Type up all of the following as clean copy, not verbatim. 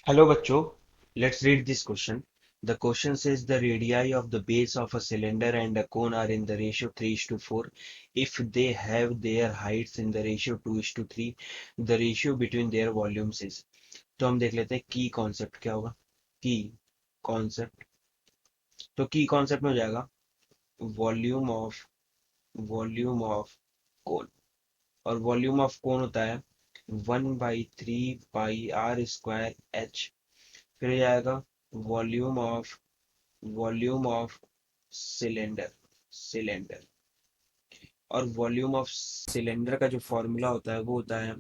Hello bachcho, let's read this question. The question says the radii of the base of a cylinder and a cone are in the ratio 3:4. If they have their heights in the ratio 2:3, the ratio between their volumes is. तो हम देख लेते हैं की concept क्या होगा. की concept, तो की कॉन्सेप्ट में हो जाएगा वॉल्यूम ऑफ कोन. और वॉल्यूम ऑफ कोन होता है 1/3 पाई r² h. फिर हो जाएगा वॉल्यूम ऑफ सिलेंडर. और वॉल्यूम ऑफ सिलेंडर का जो फॉर्मूला होता है वो होता है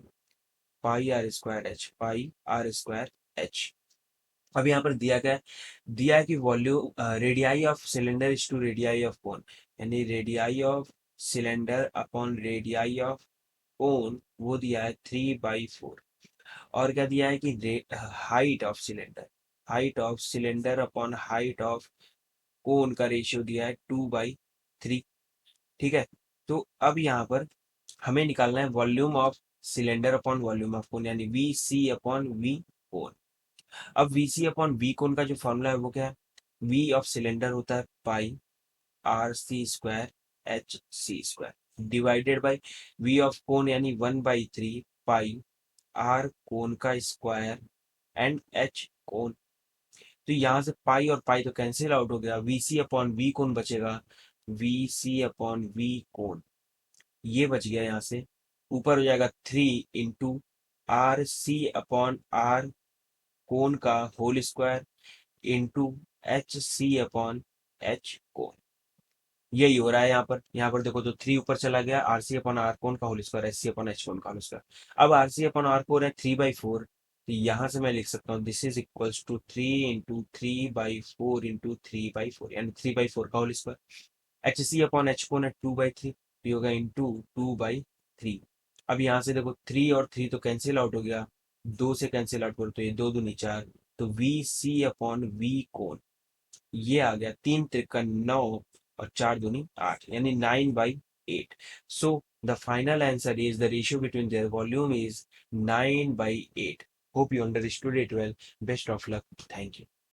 पाई r²h. अब यहाँ पर दिया गया है, दिया है कि volume radii of cylinder is to radii of cone, यानी radii of cylinder upon radii of cone वो दिया है 3/4. और क्या दिया है कि height of cylinder upon height of cone का रेशियो दिया है 2/3. ठीक है. तो अब यहाँ पर हमें निकालना है volume of cylinder upon volume of cone, यानी वी सी अपॉन वी कोन. अब वी सी अपॉन वी कोन का जो फॉर्मूला है वो क्या है. वी ऑफ सिलेंडर होता है pi r c² h c² divided by V of cone यानी 1/3 पाई r कोन का स्क्वायर एंड h कोन. तो यहाँ से पाई और पाई तो कैंसिल आउट हो गया, V C upon V cone बचेगा, V C upon V cone ये बच गया यहाँ से. ऊपर हो जाएगा 3 into r c upon r cone का whole square into h c upon h cone. यही हो रहा है यहाँ पर देखो तो 3 ऊपर चला गया, r c upon r cone का whole square h c upon h cone का होल स्क्वायर. अब r c upon r cone है 3/4, तो यहाँ से मैं लिख सकता हूँ this is equals to 3 into 3/4 into 3/4 यानी 3/4 का whole square. h c upon h cone है 2/3, तो ये होगा इंटू 2/3. अब यहाँ से देखो 3 और 3 तो कैंसिल आउट हो गया, 2 से कैंसिल आउट करो तो ये 2 दूनी 4, तो we C upon V cone ये आ गया 3 त्रिका 9 और 4 दूनी 8 यानी 9/8. So the final answer is the ratio between their volume is 9/8. Hope you understood it well. Best of luck. Thank you.